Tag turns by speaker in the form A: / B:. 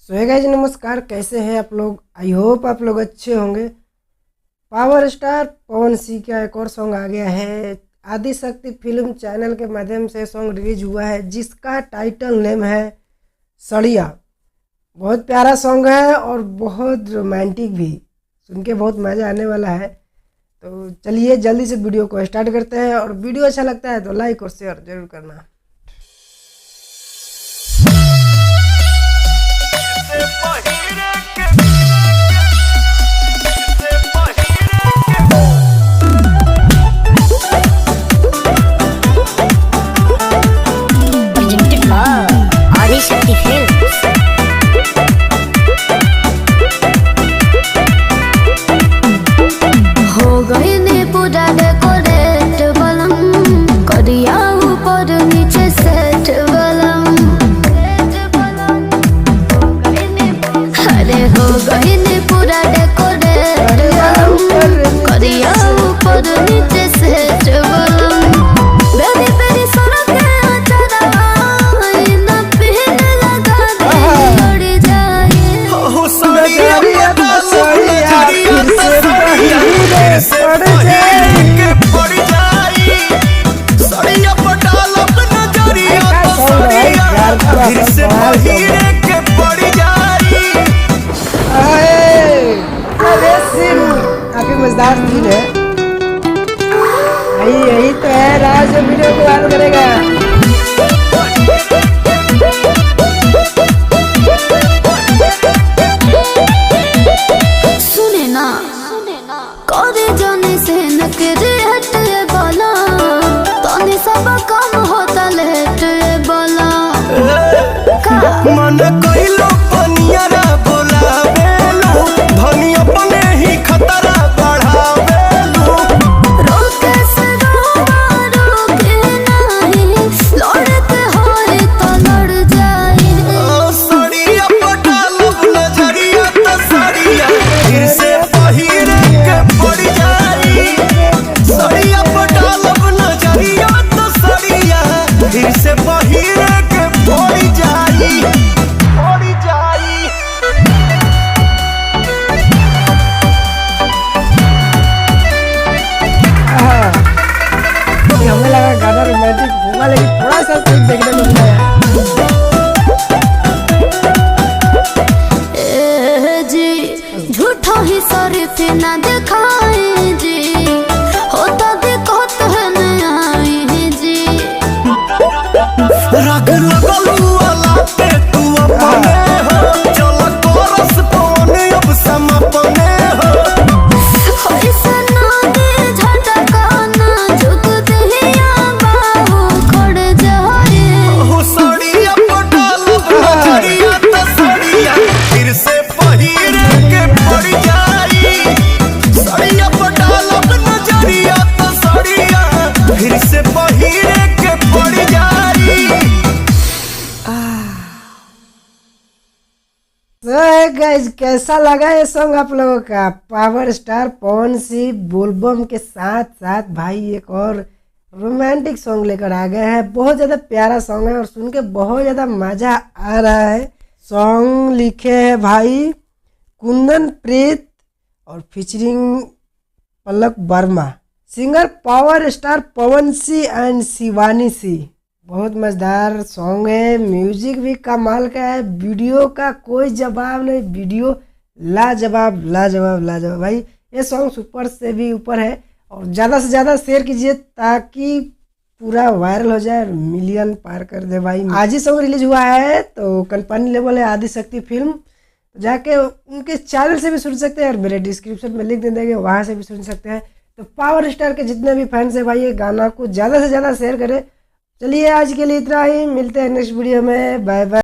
A: Hey guys नमस्कार, कैसे हैं आप लोग। आई होप आप लोग अच्छे होंगे। पावर स्टार पवन सिंह का एक और सॉन्ग आ गया है। आदि शक्ति फिल्म चैनल के माध्यम से सॉन्ग रिलीज हुआ है, जिसका टाइटल नेम है सड़िया। बहुत प्यारा सॉन्ग है और बहुत रोमांटिक भी, सुन के बहुत मज़ा आने वाला है। तो चलिए जल्दी से वीडियो को स्टार्ट करते हैं, और वीडियो अच्छा लगता है तो लाइक और शेयर जरूर करना।
B: आदि शक्ति फिल्म्स। हो गई ने पूरा डेकोरेट बलम, करिया ऊपर नीचे सेट बलम। अरे हो गई ने पूरा डेकोरेट बलम, करिया ऊपर नीचे सेट बलम। बेबी बेबी सोना के अचारा ना पहन लगा दे लड़ जाए।
A: हो सड़िया से पड़ जाए
C: पड़ जाई सड़िया पटाल अपना जरिया तो सड़िया फिर से पहिरे के पड़ जाई।
A: अरे सिंह काफी मजेदार सीन है। यही तो है राज जो वीडियो को वायरल करेगा।
B: सुने ना करे जाने से नकरे हटे बोला, तने सब काम होता लेट बोला।
C: मन कइलो पनिया बोलावेलो धनी अपने ही खतरा बढ़ावेलो।
B: रोके से रोके नहीं लड़ते होए तो लड़ जाए।
C: सड़िया पटाल अपना जरिया तो सड़िया फिर से पहिरे के पड़ जाई। सड़िया पटाल अपना जरिया तो सड़िया फिर से पहिरे के पड़ जाई। पड़ जाई
A: हमें लगा गाना रोमांटिक होगा, लेकिन थोड़ा सा कुछ देखने को मिला है।
B: ए जी झूठा ही शरीफ ना दिखाए जी, होता दिक्कत है न आई जी।
C: रग लगलू वाला पे तू अपने हो चल कोरस पौने अब समपने हो।
B: ऐसा ना दे झटका ना झुक दिया बाहु खड़ जाए।
C: हो सड़िया पटाल अपना जरिया तो सड़िया फिर से पहिरे के पड़ जाई। सड़िया पटाल अपना जरिया तो सड़िया फिर से पहिरे के पड़ जाई।
A: गाइस कैसा लगा ये सॉन्ग आप लोगों का। पावर स्टार पवन सिंह बोलबम के साथ साथ भाई एक और रोमांटिक सॉन्ग लेकर आ गए हैं। बहुत ज़्यादा प्यारा सॉन्ग है और सुन के बहुत ज़्यादा मज़ा आ रहा है। सॉन्ग लिखे हैं भाई कुंदन प्रीत और फीचरिंग पलक Verma. Singer power star Pawan Singh and Shivani Singh. बहुत मज़ेदार सॉन्ग है, म्यूजिक भी कमाल का है, वीडियो का कोई जवाब नहीं। वीडियो लाजवाब लाजवाब लाजवाब भाई। ये सॉन्ग सुपर से भी ऊपर है, और ज़्यादा से ज़्यादा शेयर कीजिए ताकि पूरा वायरल हो जाए और मिलियन पार कर दे भाई। आज ही सॉन्ग रिलीज हुआ है, तो कंपनी लेवल है आदि शक्ति फिल्म, तो जाके उनके चैनल से भी सुन सकते हैं और मेरे डिस्क्रिप्शन में लिंक दे देंगे, वहाँ से भी सुन सकते हैं। तो पावर स्टार के जितने भी फैंस हैं भाई, ये गाना को ज़्यादा से ज़्यादा शेयर करें। चलिए आज के लिए इतना ही, मिलते हैं नेक्स्ट वीडियो में। Bye by.